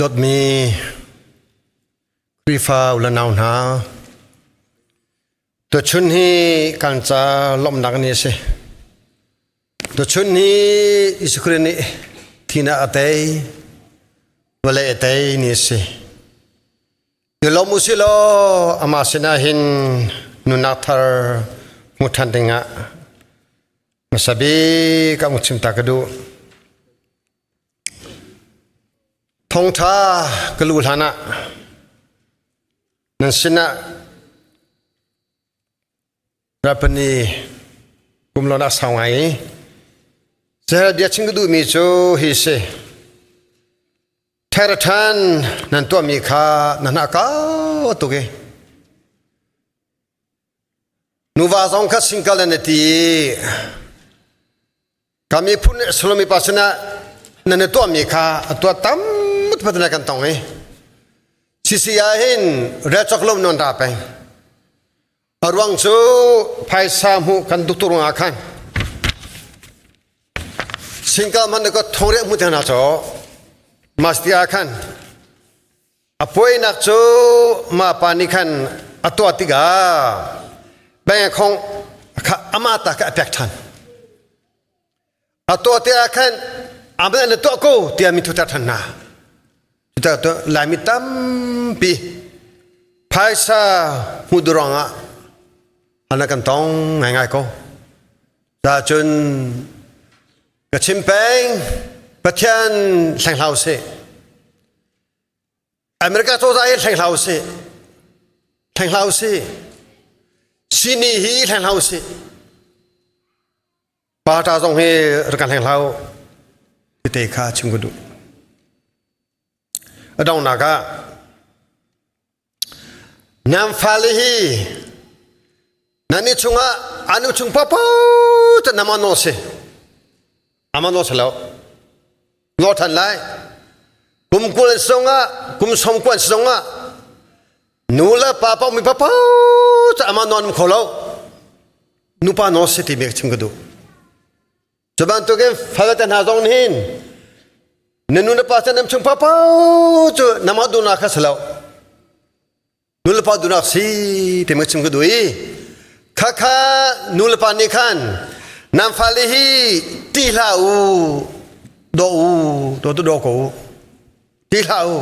ดดมีรีฟ้าอุลนาวนาตัวชุนฮีกันจะล้มนักนี่สิตัวชุนฮีอิสกุลนี่ที่น่าเตยวันเล่เตยนี่สิอยู่ล้มมุสิโลอามาสินาหินนุนักทาร์มุทันติงะมาสบีกับมุชิมตากดูทงท้ากลูลานะนั่นสินะรับนีกุมลนักสาวไงเจ้าเดียชิงกดูมีโจฮิเซเทระทันนั่นตัวมีข้านั่นอากาตุเกนูวาซองคัดสิงคาเลนตีกามีพุนสโลมีปัสนะนั่นตัวมีข้าตัวตั้มมุดพัฒนากันตรงนี้สิสิยาหินเรจักลมนนราไปอรวังจูไพสามุกันตุตุรงอาคันสิงคามันก็ทงเรียมุทนาโจมาสติอาคันอภัยนักจูมาปานิคันอตัวติกาแบ่งของอามาตากะแปกทันอตัวติอาคันอามันตัวกูเตียมิทุตัทันนาทุตัตัวลามิตัมปีไพสามุดรองะอันนั้นกันต้องง่ายๆก็ถ้าจนกระชิมแปงประเทศแห่งเราเสียอเมริกาตัวใจแห่งเราเสียแห่งเราเสียซินีฮีแห่งเราเสียปาตาตรงให้รักันแห่งเราที่เตะขาชิมกุดูดองนักะน้ำฟ้าลีฮีนั่นนี่ชงอ่ะอันนี้ชงป๊อปจะน้ำมันโนเสอามันโนเสแล้วลอทันไลกุมกุลสงอ่ะกุมสมกุลสงอ่ะนูละป๊อปมีป๊อปจะอามันโนนขอแล้วนูปาโนเสที่เบกชิมกันดูจะบันตัวเกฟ้าจะน่าจงหินนูละป๊อจะน้ำชงป๊อปจะน้ำมันดูนักเสแล้วนูละป๊อดูนักสิที่เบกชิมกันดูอีข้าข้านูลปานิคันน้ำฟ้าลีฮีตีลาอูโดกูตีลาอู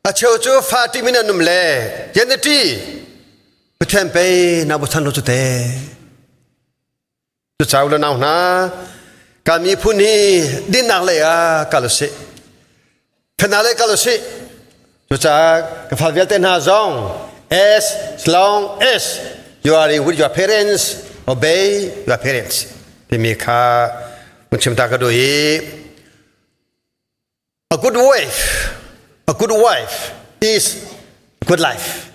อาเชวจูฟาติมินานุมเล่ยันตีไปเทมเปนาบุษานโลจุเตจุดสาวเลนาวนะกามีผู้นี้ดินนักเลยกาลสิขณะเลยกาลสิจุดจากกฟ้าเวลเตนหาจง as long as you are with your parents, obey your parents. Timika, muncimta kadoi. A good wife is a good life.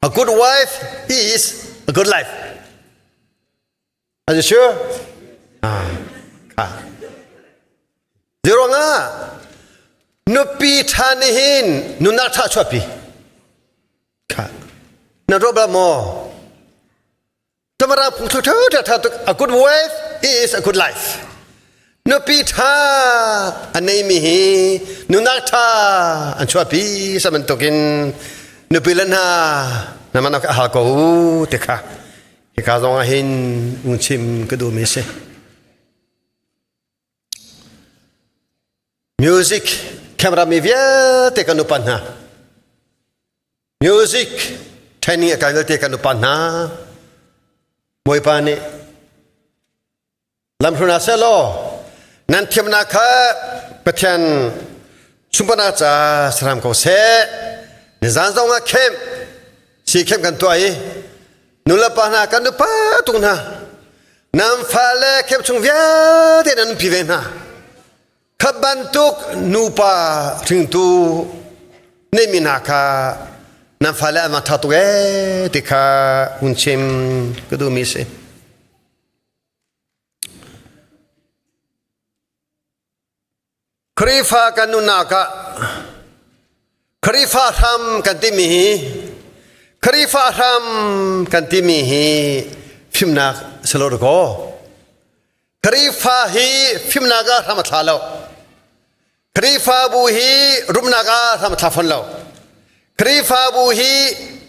A good wife is a good life. Are you sure? Zero nga. Nupi thanihin, nunata chwapi. Na robla mo. Tamara a good wife is a good life. No pita anemihi nunata anchuapi samantokin no pilana naman ako teka ikazong ahin unchim kadumise. Music camera mi via teka no panha. Music training akan ngerti kan lupa na boy pani lam pruna selo nan thiamna kha pathian sumpana cha saram ko se ni zan zong nga khem si khem kan to ai nula pa na kan pa tu na nam fa le khem chung vya te nan pi ve na khaban tuk nu pa thing tu ne mina kha nam fala ma tatue tika unchim kudu mise khrifa kanunaka khrifa tham kantimihi khrifa tham kantimihi phimnak selorgo ครีฟาฮีฟิมนากาทำทาโลครีฟาบูฮีรุมนากาทำทาฟันโลครีฟาบูฮี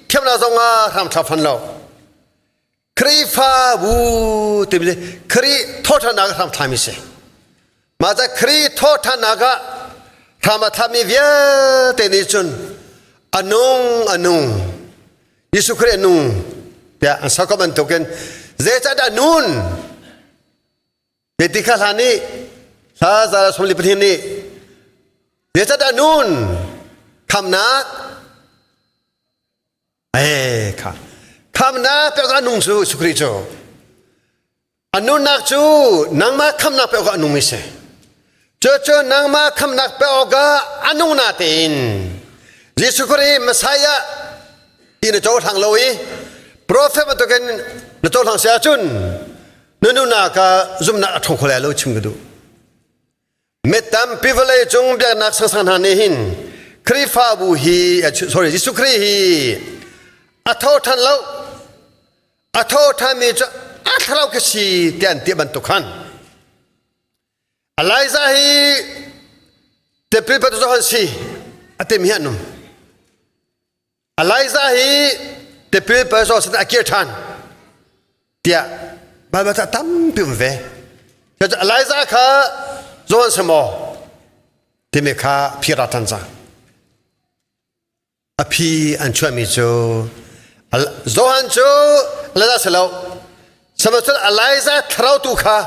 เข้มนาซงาทำทาฟันโลครีฟาบูติบิครีทอทานากาทำทามิเซมาจากครีทอทานากาทำทามิเวียเตนิจุนอนุงยิสุครีอนุงเดี๋ยวอันสักมันตุกันเจจัดอนุนเด็กข้าลานี่ซาซาสมลิปทินี่เจจัดอนุนคำนักค่ะคำนักแปลว่าอนุงสุครีโจอนุนักจูนังมาคำนักแปลว่าอนุมิเสเจอนังมาคำนักแปลว่าอนุนาตินยิสุครีมัสยาอินโจทางลอยโปรเฟตมันตัวกันนโจทางเสียจุนนูนากาจุมนักทงคนละโลชิมกันดูเมตัมพิเวลจงเบียนักสังสารนี่หินครีฟาบูฮีsorry ยิสุครีฮีอัทโอทันเล่าอัทโอทันมีจะอัทเล่าก็สีเตียนเตียบันตุขันอะไรซะฮีเตปริปัตโจฮันสีอัตเมียนุมอะไรซะฮีเตปริปัตโจสันอากิร์ทันเตียบาบาตาตั้มพิมเวจะอะไรซะข้าโจฮันสมอเตมีข้าพิราตันซาอภิอันช่วยมิโจโจฮันโจอะไรซะเล่าสมัยนั้นอะไรซะทราวตุข้า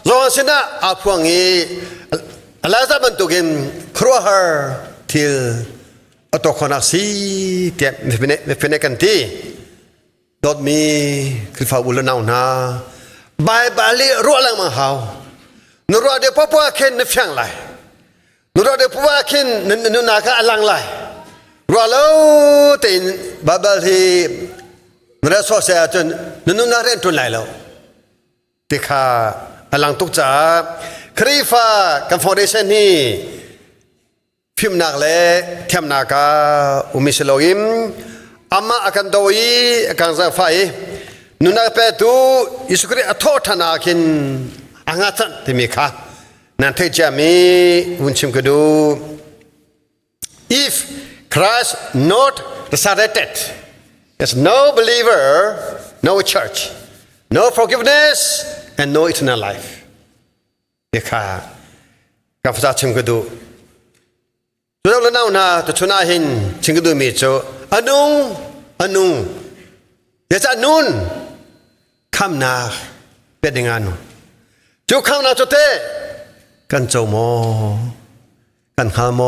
โจฮันสินะอาพวงงี้อะไรซะมันตุกินครัวฮาร์ทิลอัตโตคนักสีเก็บไม่เป็นกันทีดอดมีคริฟาบุลนาวนาใบบาลีรัวลังมาหาวนรัวเดปปัวเข็นนฟังไหลนรัวเดปปัวเข็นนนาคาอลังไหลรัวแล้วแต่บาบาลีนรัสโซเซียจนนนาเรนตุนไหลแล้วติคาอลังตุกจ้าคริฟากับฟาวเดชั่นนี่พิมนักเล่เทียมนักาอุมิสโลอิมอามาอากันโดยอากันซาไฟนุนักเป็ดยิสุครีอัทโอทานาคินอังอาตันที่มีค่ะนั่นเทจามีวุนชิมกดู if Christ not resurrected there's no believer no church no forgiveness and no eternal life นี่ค่ะกับพระชิมกดูตัวเราเล่าหน้าตัวชนะหินชิงกดูมีโจอนุงเดี๋ยวจะนุนคำนาเป็นยังไงนุจูคำนาจุดเตกันโจโมกันข้าโม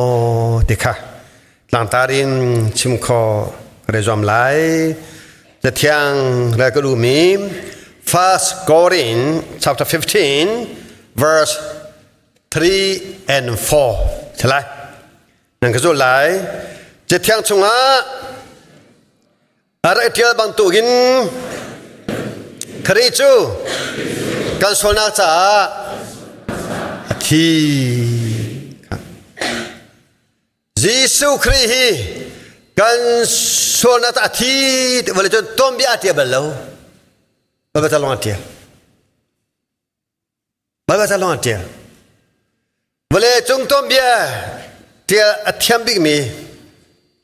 ติค่ะหลังตารินชิมคอเรจอมไลจะเที่ยงแล้วก็ดูมี First Corinthians chapter 15 verse 3 and 4ใช่ไหมนั่นก็จุดไหลจะเที่ยงชงอะไรเที่ยวบางตัวกินคริจูกันสนาจ่าที่ยิสุคริฮีกันสนาจ่าที่วันนี้จนต้มบีอาเทียบแล้วบาบาตาลงอาเทียบาบาตาลงอาเทียวันนี้จงต้มบีอาเทียอาเทียมบิ๊กมี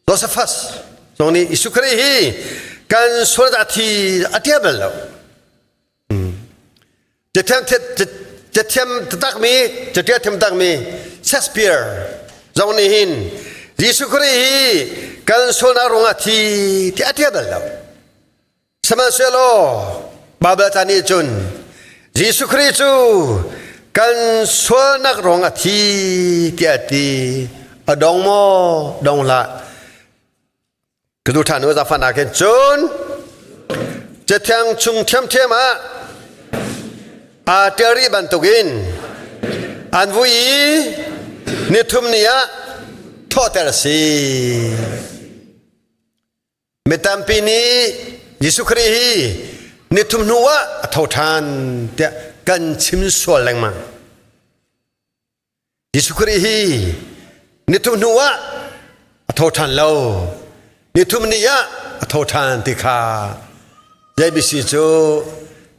โจเซฟัสตรงนี้ยิสุคริฮีกันสนาจ่าที่อาเทียบแล้วจะเทียมตักมีจะเทียมตักมีเชคสเปียร์ตรงนี้หินยิสุคริฮีกันสนารงอาที่อาเทียบแล้วสมัยเชโลบาเบตานีจุนยิสุคริจูกันสนารงอาที่อาที่ดองโมดองละกระดูกฐานว่าจะฟันอาเกนจุนจะเทียงชุงเทียมอาเทอรีบันตุกินอันวุยนิทุมเนียทอเตอร์ซีเมตัมปีนียิสุครีฮีนิทุมนัวทอทานเดกันชิมสวลแรงมายิสุครีฮีนิทุมนัวทอทานเลวนิทุมเนียทอทานติคายายบิสิโจ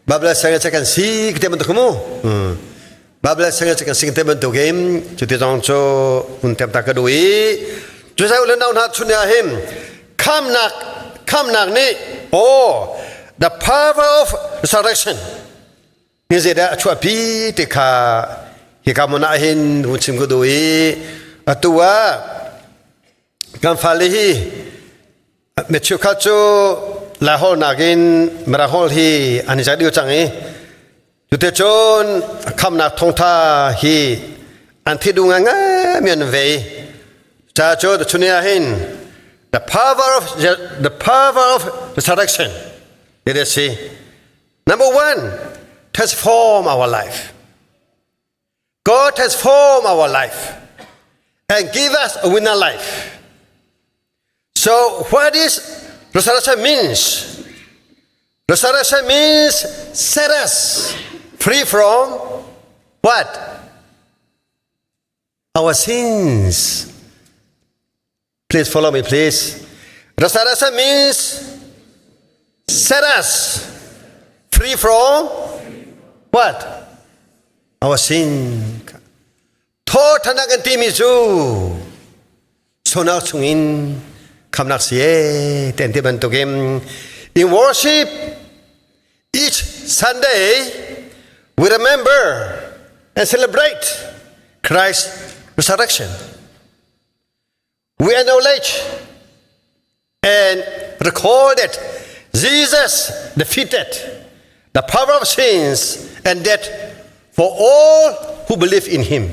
Babla sangat akan si kita bentuk kamu. Babla sangat akan si kita bentuk game. Cuti jangco untuk tak kedui. Jadi ulen daun hat sunya him. Khamhnak ni. Oh, the power of resurrection. Ni zeda cuapi teka hika munahin uncim kedui. Atua kamfalihi mechukacho lahol nagin merahol hi anijadi ucangi jute chon Khamhnak thongtha hi antidunganga mianvei cha cho chuniahin the power of resurrection. Let us see. Number one, transform our life. God transform our life and give us a winner life. So what is resurrection means? Resurrection means set us free from what? Our sins. Please follow me, please. Resurrection means set us free from what? Our sin. Tho thanagan timisu. Sonak sungin. Khamhnak siye tenti bentukim. In worship, each Sunday, we remember and celebrate Christ's resurrection. We acknowledge and recall that Jesus defeated the power of sins and death for all who believe in Him.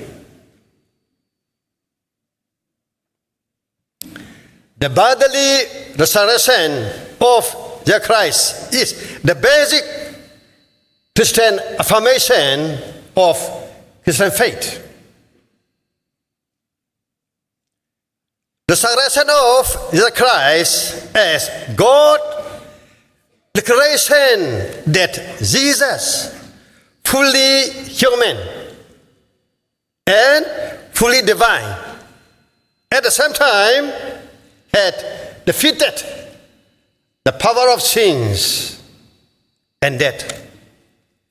The bodily resurrection of Jesus Christ is the basic Christian affirmation of Christian faith. The resurrection of Jesus Christ as God declaration that Jesus, fully human and fully divine, at the same time had defeated the power of sins and death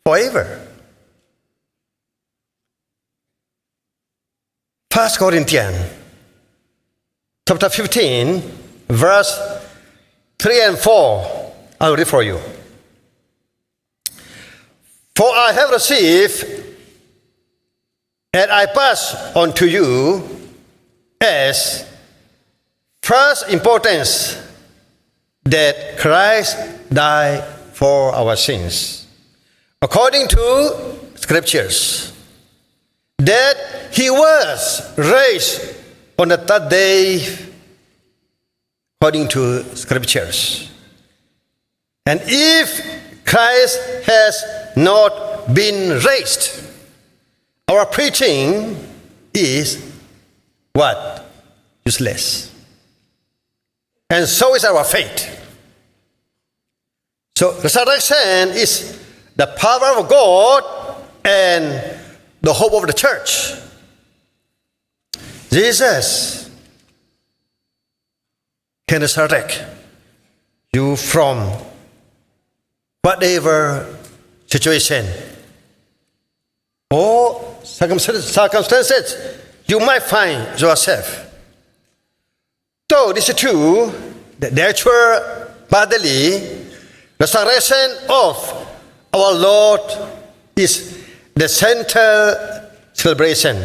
forever. 1 Corinthians chapter 15, verse 3 and 4. I'll read for you. For I have received and I pass on to you as first importance that Christ died for our sins, according to scriptures, that He was raised on the third day, according to scriptures. And if Christ has not been raised, our preaching is what? Useless. And so is our faith. So resurrection is the power of God and the hope of the church. Jesus can resurrect you from whatever situation or circumstances you might find yourself. So this is true, the actual bodily resurrection of our Lord is the central celebration.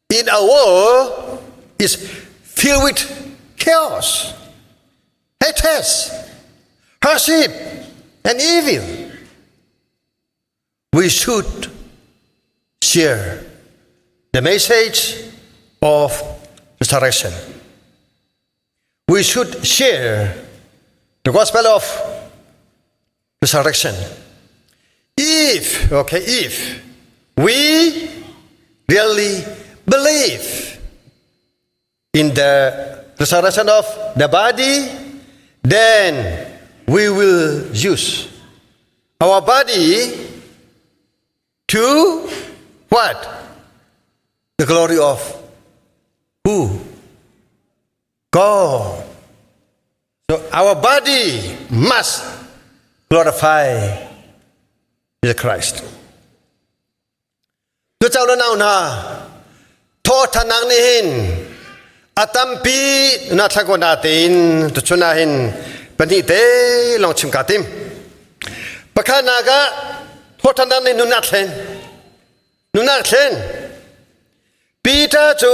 In our world is filled with chaos, hatred, hardship, and evil. We should share the message of resurrection. We should share the gospel of resurrection. If we really believe in the resurrection of the body, then we will use our body to what? The glory of who? God. So our body must glorify Jesus Christ ตัวเจ้าแล้วนาโทษทนังนี่หินอาตัมปีนาทักวนาตินตุชนาหินปนิเตลองชิมกาติมปะขานากะโทษทนังนี่นุนักเซนปีตาจู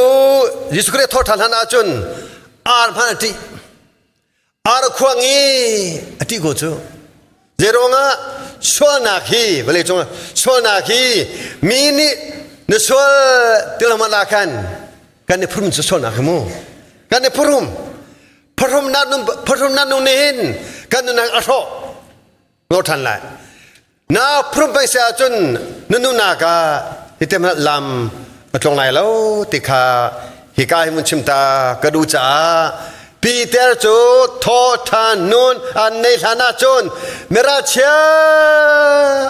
ยิสุคริสโทษทนังอาจุนอาร์พันติอาร์ขวางีอติโกจูเจโรงะสวนาคีเวลาจงสวนาคีมีนี่นสวติลมาลากันกันนี่พรุ่มจะสวนาขโมกันนี่พรุ่มนันนุนหินกันนุนังอโศโลทันไลนาพรุ่มไปเสียจนนุนากาที่เต็มลำตรงไหนแล้วติคาฮิกายมุนชิมตากระดูจ้าปีเตอร์จูโททานุนอันในฐานะจนเมราเชีย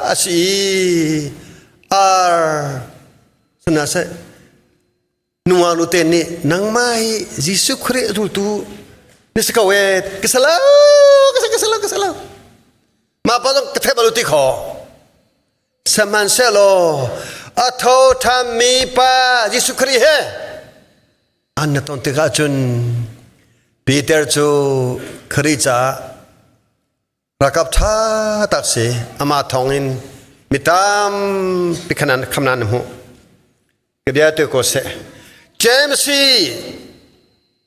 อาชีอาร์สนาเซนัวลุเตนี่นังไม่ยิสุคริรูตูนิสกเวทกิสลาวมาปะต้องกระเทบลุติขอสมันเซโลอัทโททามีปายิสุคริเฮอันนั้นต้องติกาจุนปีเตอร์จูคริจ้ารักท่าตักเสอามาทองอินมิตามปิขนันคำนันหูกระเดียตัวก็เสเจมซี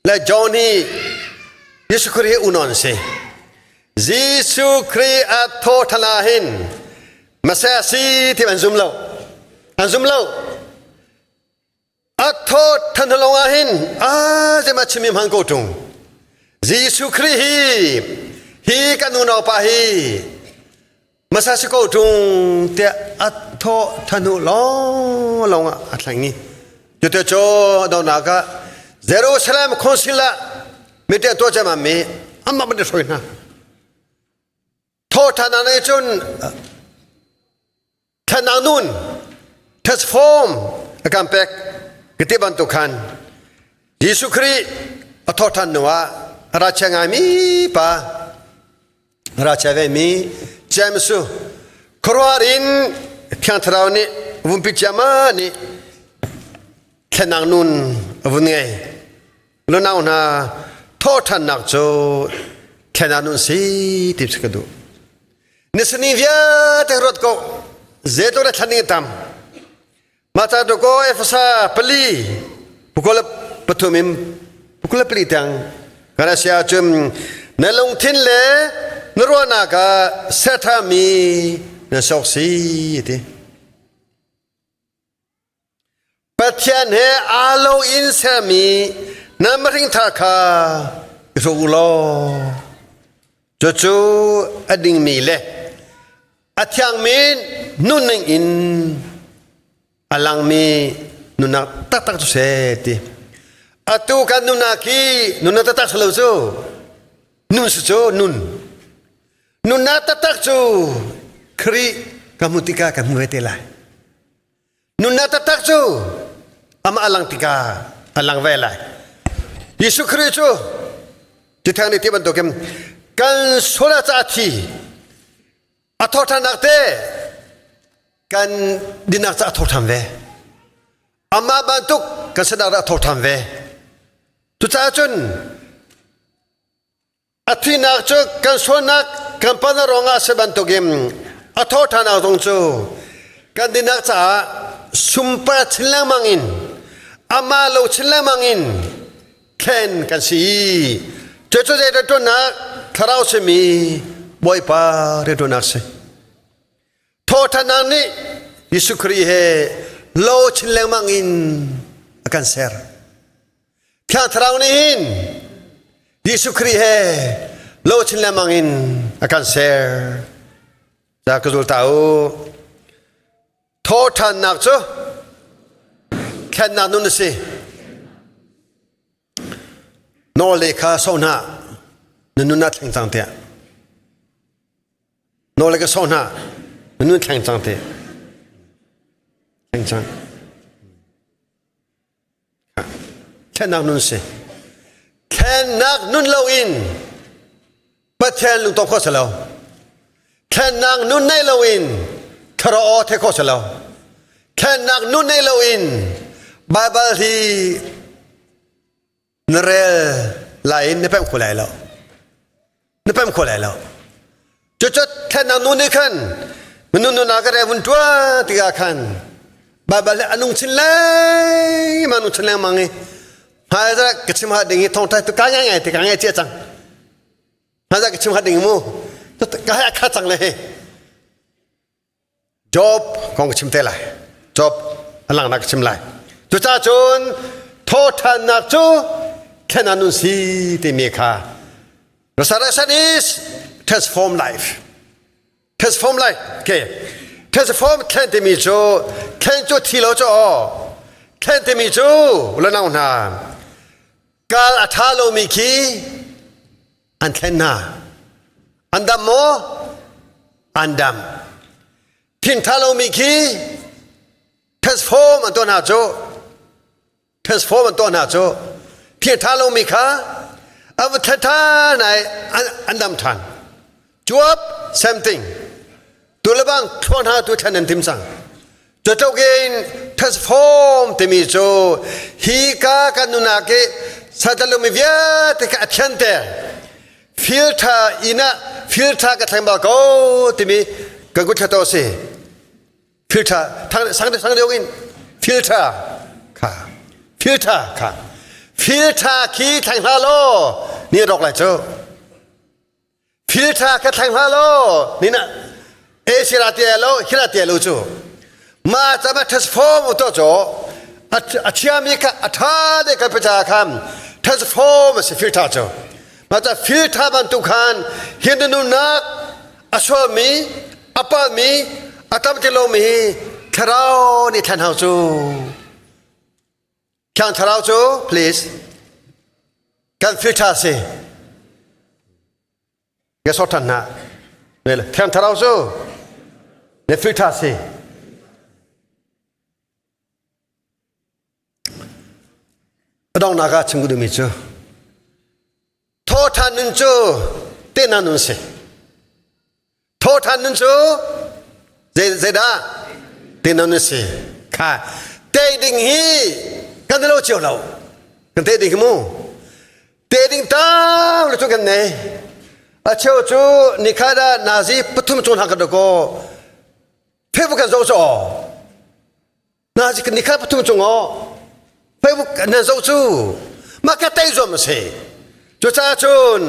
และจอห์นนี่ยิสุคริอุนอนเสยิสุคริอัทโททลาหินมาเสสีที่มันซุมเล่าอัทโททันทลงอาหินจะมาชิมิมหังโกตุงยิสุคริฮีกันนุนอปาฮีมาซาสิโกตุงเตะอัทโททันุลงอัตลังนี้จุดเจ้าดาวนักเจรูซาเล็มคอนซิลล่าไม่เตะตัวจะมามีอัมมาไม่ได้สวยนะโททันอะไรจนทันนุนทัสฟอร์มกัมเป็กกติบันตุขันยิสุคริอัทโททันนัวราชงามีปะราชเวมีเจมสุครัวรินเพียงทราวนี้วุ้นพิจามานี่แค่นางนุนวุ้นไงลุนเอาหน้าโทษทันนักโจแค่นางนุนสีทิพย์สกัดดูนิสนิเวียแต่รถก็เจตัวเล็กทันนี้ตามมาตาดูก็เอฟซาปลีบุคคลปฐุมิมบุคคลปลีตังการเสียจุมในลงทิ้นเลยนรวนากาเสถามีนสกสีทีปัจจัยเฮอาโลอินเสมีนามริงทาคารูโลจู่อดิ่งมีเลอัตยังมีนุนอินอลังมีนุนักตักตุเสติอัตุกันนุนักีนุนักตักสโลโซนุนสุโซนุนักตักโซครีกัมุติกากัมุเวเตลายนุนักตักโซอามาอลังติกาอลังเวลายยิสุคริโซจิตทางนี้ที่บรรทุกกันโซลาจัติอัทโททานักเตกันดินักจะอัทโททำเวอามาบรรทุกกันสดาอัทโททำเวทุกท่านจนอัฐินักจกันโซนักกันปนรองอาเซบันตุกิมอัทโททานักตรงจูกันดินักจะสุมปราชิลมังอินอามาโลชิลมังอินเข็นกันสีเจ้าเด็กตัวนักทาราวเสมีบอยปาเรตัวนักเสโทษนังนี้ยิสุคริเฮโลชิลมังอินอากันเซอร์เพียงทาราวนี้หินยิสุคริเฮโลชิลมังอินอากันเซอร์จากกระดูกเต่าโทษนักจูแค่นักนุ่นสิโนเลขาโซน่านุ่นนัดแข่งจังเตะโนเลขาโซน่านุ่นแข่งจังเตะแข่งจังแค่นักนุ่นสิแค่นักนุ่นเลาอินประเทศลุงตบข้อเสลาแค่นักนุ่นในเลาอิน คาราโอเทโคสแล้วแค่นักนุ่นในโลอินบาบาลีนเรลไลน์นี่เป็นคนไรแล้วนี่เป็นคนไรแล้วจุดแค่นักนุ่นนี่ขันมันนุ่นนักอะไรมันตัวติกาขันบาบาลีอนุชินเลยมันอนุชินเลยมังเงหายจากกิจมาดิ่งท่องไทยตุกางยังไงตุกางยังเจี๊ยจังหายจากกิจมาดิ่งมูตุกางขัดจังเลยjob ของกิจมเตลัย job หลังนักกิจมไลจุดจ้าจนโทษทันนักจูแค่นั้นนุ่นสีที่มีค่า resurrection is transform life transform life okay transform แค่ที่มีจูแค่จูที่เราจูแค่ที่มีจูแล้วนั่งนานการอัฐาโลมิคีอันแค่นาอันดำโมอันดำทิ้งทาโลมิคี transform อันตัวนาโจ transform อันตัวนาโจทิ้งทาโลมิคาเอาไปท่าไหนอันดำทันจวบ same thing ตัวละบางทวนหาตัวแทนนั้นทิมสังจะเจ้าเกณฑ์ transform ที่มีโจฮีกากันนุนาเกสัตว์ลมิเวียติกาเชนเตfilter อินะ filter กับทางบาโกที่มีกังกุชโตสิ filter ทางสังเดียวกัน filter ค่ะ filter ค่ะ filter ขี้ทางฮาโลนี่ดอกอะไรเจ้า filter กับทางฮาโลนี่นะเอชิราเตียโลฮิราเตียโลจูมาจะมา transform ตัวโจอาชีพมีกับอัฐาเด็กกับประชาคำ transform สิ filter โจมาจะ filter บรรทุกขันเห็นนุนักอสวมีอปามีอาตมติโลมีทาราวนี่ท่านเฮาจูkanทาราวจู please กัน filter สิแกสอทันนะเนี่ยเลยkanทาราวจูเนี่ย filter สิดองนากาชิงกุดมิจูโทษทันนึงจูเต้นนันนุนสิโทษทันนึงจูเจด้าเต้นนันนุนสิค่ะเตดิ่งฮีกันเดโลเจียวเรากันเตดิ่งมูเตดิ่งตามเลยจูกันเนี่ยอาเชียวจูนิคาดานาซีปฐุมจูนหักกระโกเพื่อกันโจโจนาซีนิคาปฐุมจูงอเพื่อกันโจจูมาแค่เตยโจมสิจุดจ้าจุน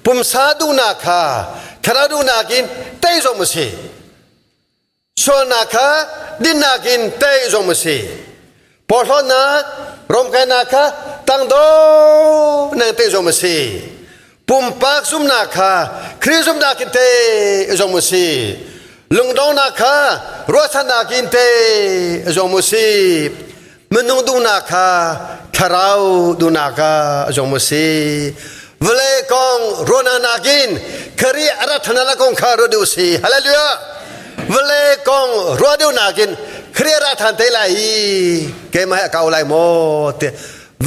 ปุ่มสาดูนาคาคาราดูนากินเตยโจมสิชวนนาคาดินนากินเตยโจมสิพอทอนนักรวมกันนาคาตั้งโดนั่งเตยโจมสิปุ่มปากซุมนาคาคริซุมนากินเตยโจมสิลุงดองนาคารัวสันนากินเตยโจมสิมนุษย์ดูนาคาคาราวดูนาคาจงมุสีเวลกองโรนานากินครีอารัธนาลกองคารดูสีฮาเลลูยาเวลกองรัวดูนากินครีอารัธนเตลัยเกมาให้เกาไลโมเต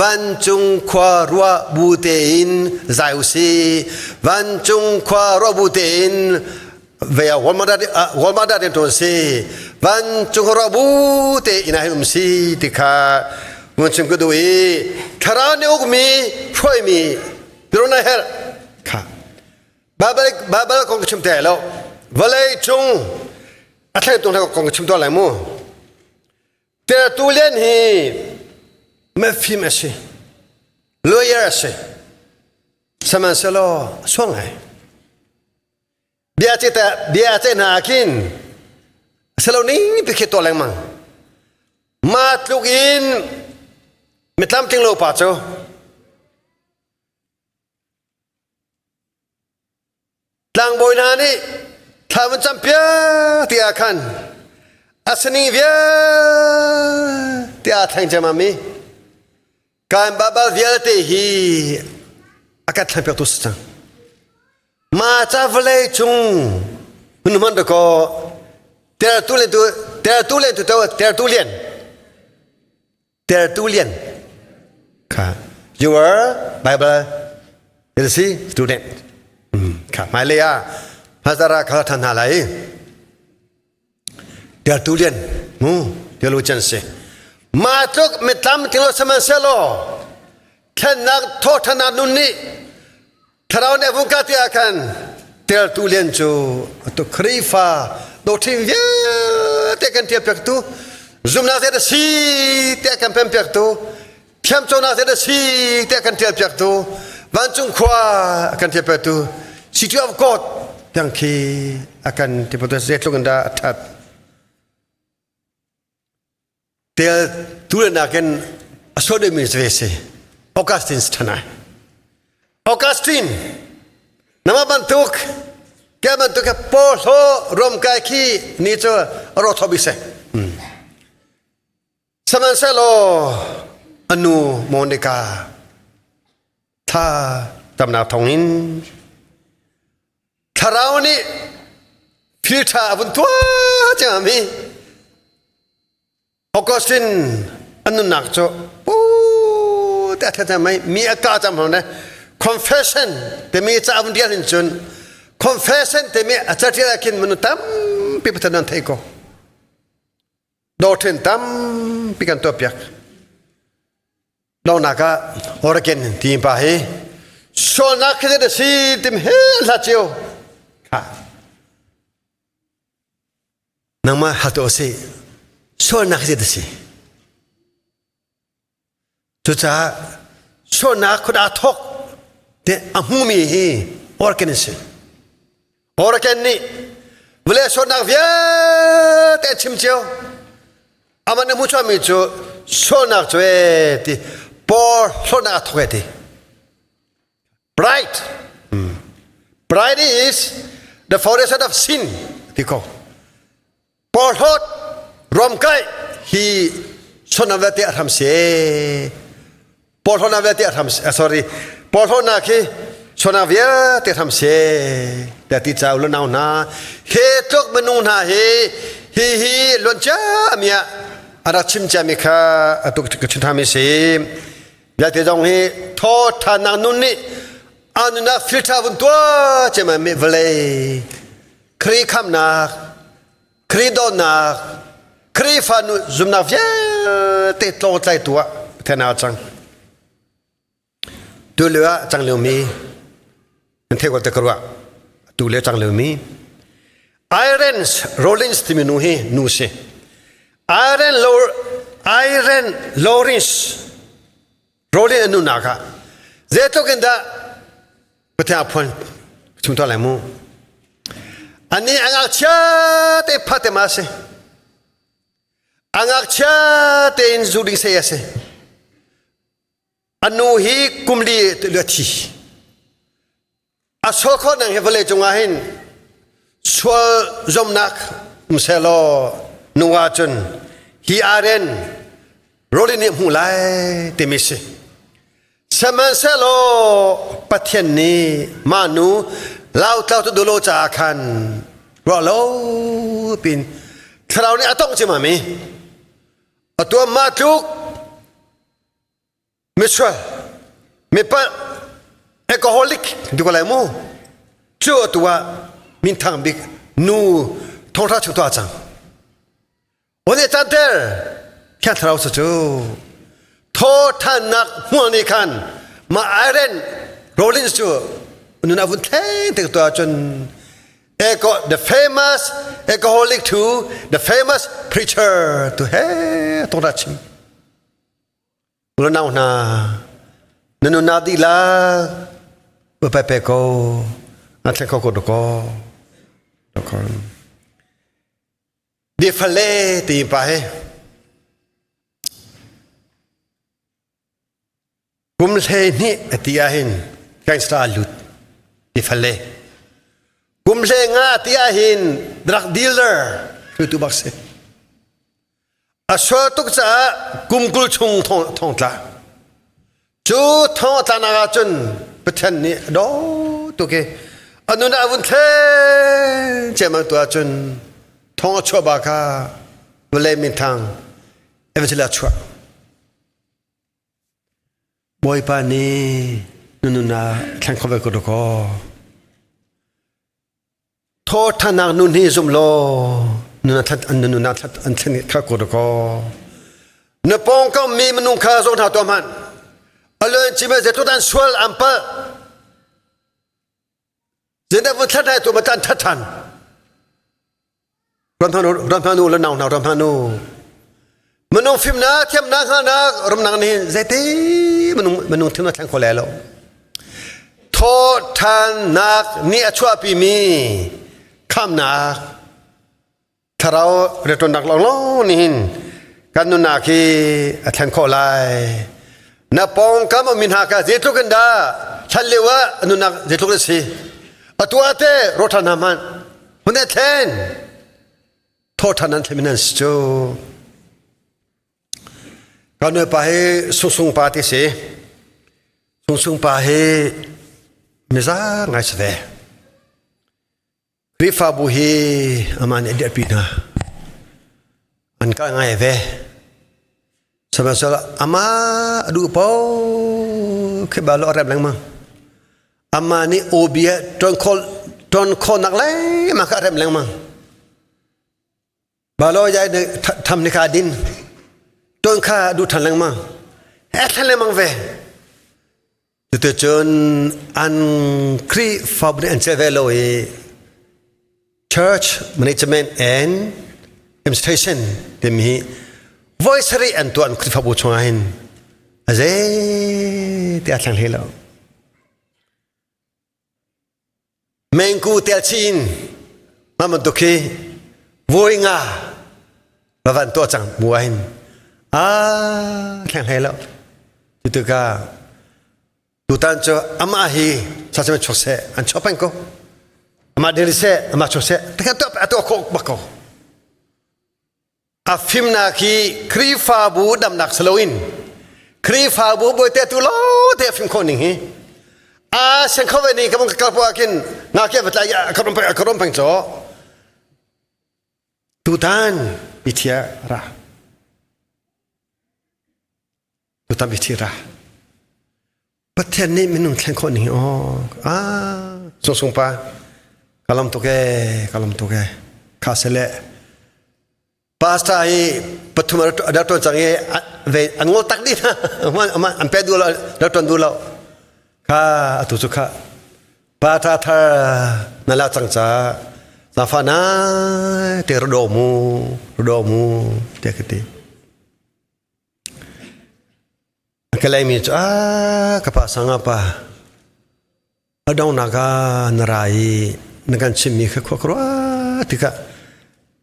วันจุงควารัวบูเตอินไซอุสีวันจุงควารัวบูเตอินเวียวอลมาดาเดนตัวสีวันจุงรัวบูเตอินให้อุมสีติคามันจึงก็ดูอีคาราเนอุกมีช่วยมีพิรุณาเฮร์ค่ะบาเบลคงชิมเตะแล้วเวลาจุงอะไรตรงนั้นคงชิมตัวอะไรมั่วแต่ตัวเล่นฮีไม่ฟิมเอชลอยเอชสมัยสโลส่งไงเบียเจนากินสโลนี้ไปคิดตัวอะไรมั่งมาตุกินมิตรลำจิงโลปัจจุลังบอยนานี่ถ้ามันจำเปียที่อาคันอาสนีเวียที่อาทังจามามีการบาบาเวียเตฮีอากัดทังเปียตุสตังมาจ้าเวลจุงมันตะโกเตอร์ตูเลียนTertullian. You were Bible literacy student. ค่ะหมายเลยอ่ะภาษาราคาทันอะไร dia tulian dia lu janse matuk metam tilo samanselo Khamhnak thotana nunni tharau ne vungkati akan dia tulian jo to khrifa do tim ye te kan tiap tu zumna te si te kan pem tu thiam chona te si te kan tiap tu van chung khwa akan tiap tu city of god yang ki akan tiap zetlung anda athat dia tulian akan asodemi zvese Augustine tanah Augustine nama bentuk kaya bentuk polo rom kaki ni tu rotobise samanselo anu Monica tha tamna thongin tharau ni filter abun tua jami Augustine anu nak jo ta mai mi aka jam hone confession te mi cha abun dia hinchun confession te mi achatia kin manutam pi patanan thaiko doten tam pikan topiak naka oraken tim pa he so nak de si tim he la chio ha nama hato se so nak de si chucha so nak khuda thok te ahumi hi organization oraken ni vle so nak via te chimchio amane mucho mi cho so nak chwe ti por so nak thok ti pride pride is the foundation of sin tiko por hot rom kai hi so na vati atham se por hona vati atham sorry por hona ki so na via te atham se ta ti chau lo nau na he tok manu na hi lon cha mia ara chim cha mi kha atuk chin tha mi se ya te jong hi tho tha na nun ni anu na filter bun to che ma me vle kri Khamhnak kri do na kri fa nu zum na via te to tlai tua te na chang tu lua chang leu mi an the ko te karwa tu le chang leu mi irons rollins timinu hi nu se iron lorins rolling anu naka zeto kenda pata phon chum to lai mu ani angak cha te phate ma se angak cha te in zuding se yase anu hi kumli lati asoko nang hevale chunga hin swal zomnak mselo nuwachun hi aren rolini mulai temise samanselo pathian ni manu lau tau tu dolo cha khan rolo pin thrau ni atong chi mami atua matuk Mishwal, mepa alcoholic, du kolai mu, chu tua mintang big nu thongta chu tua chang. Ode tanter, kya thrau sa chu, tho than nak huani khan, ma iron rollins chu, nu na vun the tua chun. The famous alcoholic to the famous preacher to hey thongta chim. Ulo nau na nanu nadi la bepepe ko nanti ko doko di fale di pahe kumle ni atiahin kain stalut di fale kumle nga atiahin drug dealer tu bakse aswa tuk cha kumkul chung thong tla chu thong ta na ga chun pathan ni do to ke anuna avun the chema to chun thong chwa ba kha vle min thang evitla chwa boy pa ni nununa thang khabe ko ko tho thanang nun hi zum lo nunatat antini kakodoko nepong kau mi menungka zon ha toman alon cime zetutan swal ampa zenda vutat hai to matan thatan rampanu la nau rampanu menung film na thiam na khana rom nang ni zeti menung thim na thang ko lelo tho than nak ni achwa pi mi Khamhnak Thlaawr reton nak long ni hin kan nu na ki athan ko lai na pong kam min ha ka zetu kanda challewa nu nak zetu si atwa te rotana man hune then tho thanan theminan sto kan pa he sung pa ti se sung pa he meza ngai se rifa bu hi aman edia pina an ka ngai ve sama sala ama adu po ke balo rem lang mang ama ni obia ton kol nak le ma ka rem lang mang balo jai de tham ni ka din ton kha du than lang mang he than lang mang ve tu chon an kri fabri an sevelo e Church Management and Administration demi voicery and tuan krifabu chuain aze ti atlang helo mengku telchin mamantoke voinga bavan to chang buain atlang helo tutuka tutan cho ama hi sasame chose an chopen ko ama diri se ama chose tekan top atau kok bako afim na ki krifa bu dam nak slowin krifa bu boite tu lo te afim koning hi sen khawe ni kamang kalpo akin ngake betlai akarom pang cho tutan bitia ra tutan bitia pathen ni minung thlen koning sung pa kalam toke kasele pasta hi pathumar ada to change ve angol tak di ama ampe du la ton du la ka atu chu kha pata tha nala changcha safana te rodomu te kete kalai mi ka pa sanga pa adong naga narai nagan chimi kha khokro tika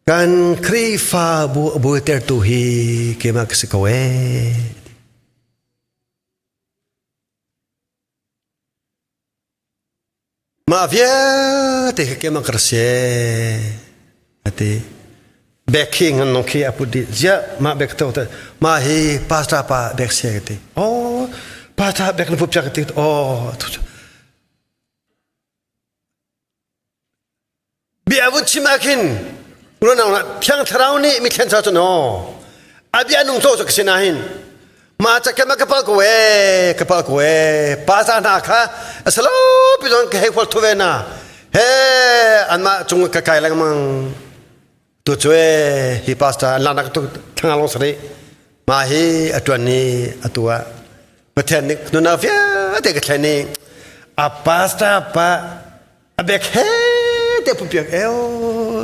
kan krifa bu ter tu hi kemak sikowe ma via te kemak rase ate backing an noki apudi ja ma back to ma hi pasta pa back se ate pasta back no pup chakati biawut chimakin urana thiang tharau ni mi khen cha chono abia nung to so kisinahin ma cha kema kapal ko we pasa na kha asalo pidon ke hol to na he anma chung ka kai lang mang tu chwe hi pasta la nak tu thang long sari ma hi atwan ni atua pathen ni nu na via te ka thani a pasta pa abek he te pupiak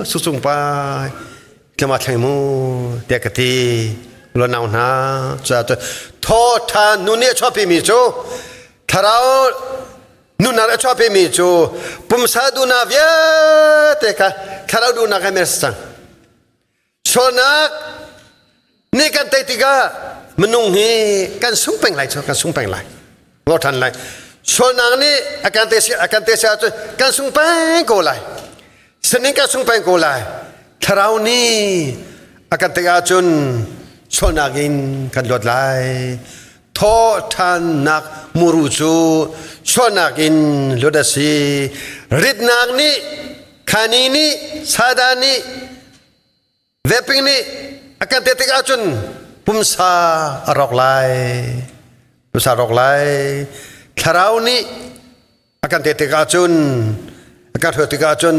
susung pa kema thaimu te kati lo naw na cha tho tha nu ne chopi mi cho Thlaawr nu na chopi mi cho pumsa du na via te ka Thlaawr du na ka mersa sonak ni kan te tiga menung hi kan sumpeng lai cho kan sumpeng lai ngotan lai sonang ni akan te sia kan sumpeng ko lai sening ka sumpeng ko lai Thlaawr ni akan te achun sonagin kan lot lai tho than nak muruju sonagin lodasi ritnak ni khani ni sadani vaping ni akan te achun pumsa rok lai Thlaawr ni akan te achun akan te achun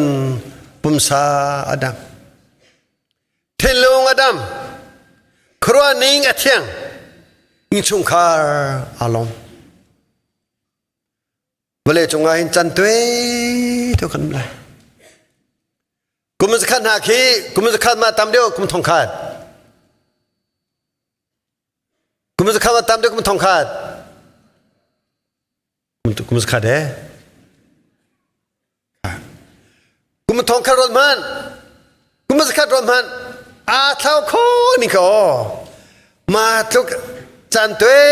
pumsa adang เทลงอดัมครัวนิงอเทียงอิชุงคาอารมณ์เวลาจงอาหินจันทวยทุกคนเลยกุมสขันหาคีกุมสขันมาตามเดียวกุมทองขาดกุมสขันมาตามเดียวกุมทองขาดกุมสขันเด้กุมทองขาดรถมันกุมสขันรถมันอาเท้าโคนี่ก็มาทุกจันทวย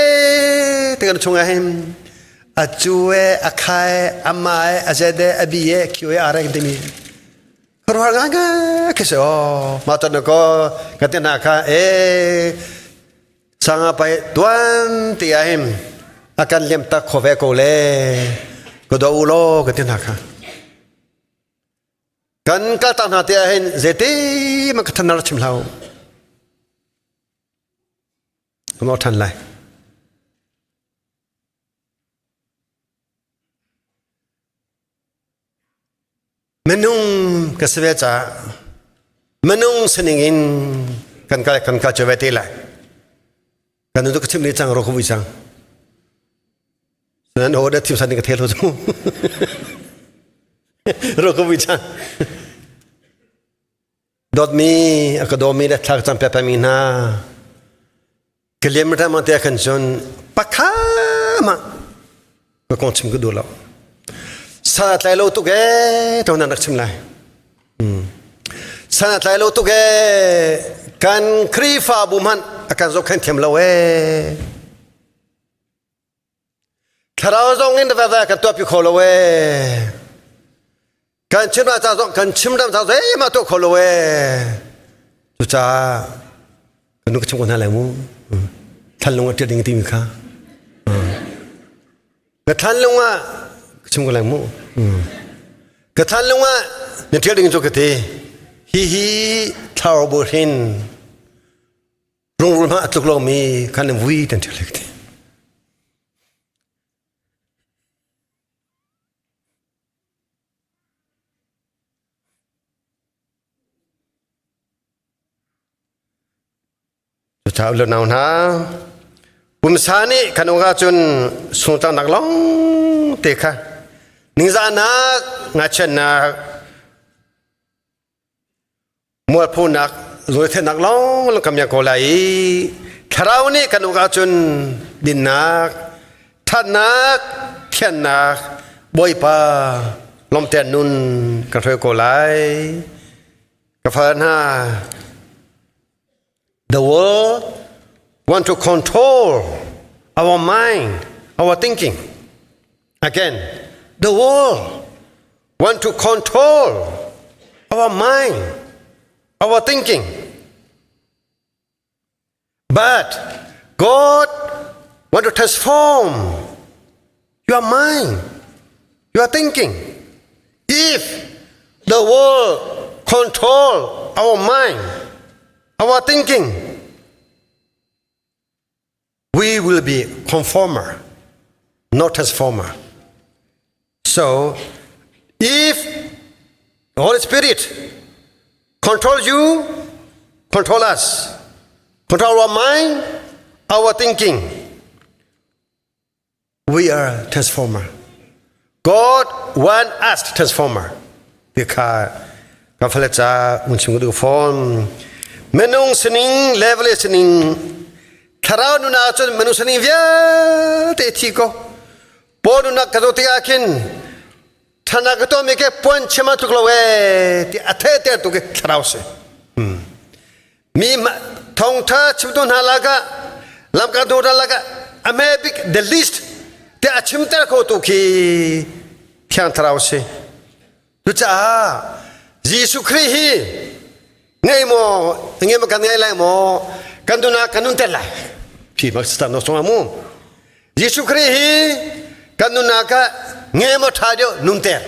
ทุกคนจงอาหินอาจูเออาคายอามาเออาเจเดอาบีเอคิวเออะไรกันที่นี่ครัวงางคิดมาตอนนั้นก็กันที่นักสังไปตัวนที่อาหิมอาการเลี้ยมตะขวเวโกเล่ก็ดูอุโลกันที่นักกันก็ตั้งหาที่อาหินเจตีมันก็ทันนรชิมเราก็ไม่ทันเลยมนุษย์ก็เสียใจมนุษย์สนิงินกันก็จะเวทีเลยกันนู้นก็ชิมนิจังรคุวิจังฉะนั้นโอ้เด็ดทิมสันนิกเทลรู้จังรคุวิจังดอดมีก็ดอมีเด็ดทักจังเปปมีนาเกลียมระมันเตะขันจนปักขามาก็คงชิมก็ดูแล้วสนัดไหลโลตุเกตอนนั้นนักชิมไหลสนัดไหลโลตุเกกันครีฟ้าบุมันอาการจกขันเทียมละเวคาราวจงอินเดวะกันตัวพิโคละเวกันชิมดำจ้าจงกันชิมดำจ้าเอ้มาตัวโคละเวจุจ้ากันนุกชิมคนนั้นแหละมูทันลงว่าเจดิ่งที่มีค่ากันทันลงว่าชิมกันแหละมูกันทันลงว่าเนี่ยเจดิ่งจุกตีฮีทาวบุรินรุ่งรุ่งมาตุกโลมีกันนวีตันเจเล็กตีชาวเลือนาวนาปุ่มสานี่ขนมกาจุนสุนทรนักร้องเตะค่ะนิจานักงัดเชนนักมัวพูนักรู้เทนักร้องลงกำยังโกไลคราวนี้ขนมกาจุนดินนักท่านนักเทียนนักบอยป้าลมเตียนนุนกระเทยโกไลกระเฟิร์นฮาThe world want to control our mind, our thinking. Again, the world want to control our mind, our thinking. But God want to transform your mind, your thinking. If the world control our mind, our thinking, we will be conformer, not transformer. So, if the Holy Spirit control you, control us, control our mind, our thinking, we are transformer. God want us to transformer. Because God let us unchung du form menung sening level sening karau nu na chon menu sening via te thiko ponu na ka ti akin thana ka to me ke pon chema tu klowe ti athe te tu ke karau se mi thong tha chimtu na laga lam ka do laga amebic the least te achimta ko tu ki khyang karau se tu cha Jesus Christ hi ngay mo ngay mà cần ngay lại mo cần tu na cần nun tel lại khi mà start nó xong amu Jesus Christ hi cần tu na ka ngay mà thay điều nun tel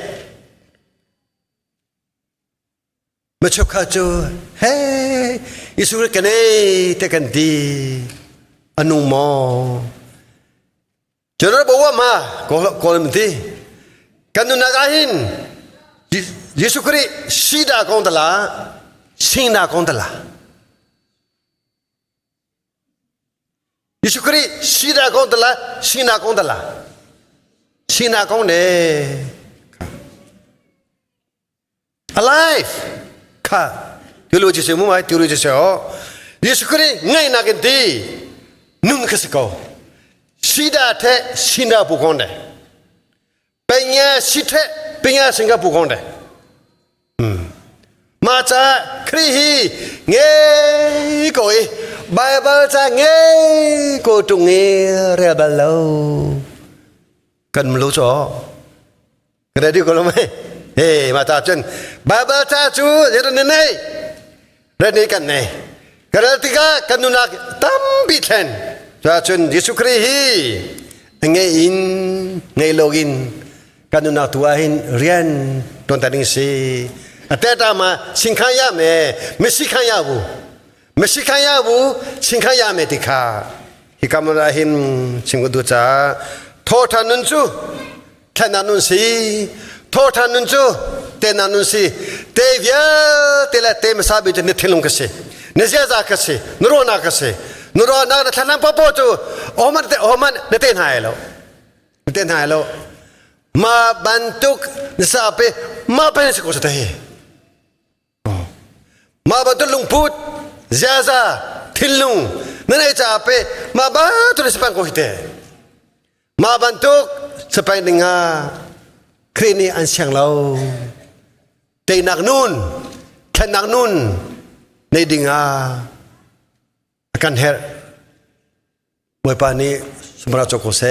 mà chụp khá cho hey Jesus Christ cái này te cần đi anu mo cho nó bảo mà có làm gì cần tu na ka hin Jesus Christ sida con ta la sinh ra con ta la ယေရှုခရစ်ရှိတာကောင်းသလားရှင်နာကောင်းသလားရှင်နာကောင်းတယ် alive ခါဒီလိုချစ်မှုမိုက်ဒီလိုချစ်ရောယေရှုခရစ်ငိုင်းနာကန်တီနုန်ခစကောရှိတာတဲ့ရှင်နာပူကောင်းတယ်ပညာရှိတဲ့ပညာစင်ကပူကောင်းတယ်มาจากคริฮีเงยกูไบเบิลจะเงยกูตุงเงยเรียบร้อยกันไม่รู้จ่อกันได้ดีกูรู้ไหมเฮ้มาจากจนไบเบิลจะจูเรื่องนี้เรื่องนี้กันเนี่ยกันได้ที่ก็กันนุนักตั้มบิดเห็นจากจนยิสุคริฮีเงยอินเงยโลกินกันนุนักตัวหินเรียนตอนตัดสินสีแต่ตามาสิงขายาเมไม่สิงขายาบูไม่สิงขายาบูสิงขายาเมติขาฮิกามราหินสิงกุดุจ้าโทษานุนจูแค่นานุนสีโทษานุนจูเตนานุนสีเตวียเตละเตมสาบิจเนทิลุงกษเนเซียจากษนโรนักษนโรนักท่านังปะปจูโอมันเนเตนหายแล้วเนเตนหายแล้วมาบันทุกนิสาเปมาเป็นสิกุสเตยมาบันทุลุงพูดเจ้าจ้าทิลลุงนั่นไอ้จ่าเป้มาบันทุลิสปังโคหิเตมาบันทุกสเปนดิงาครีนีอันเชียงเราเตนักนูนแค่นักนูนในดิงากันเฮร์มวยปานีสมราชโกเซ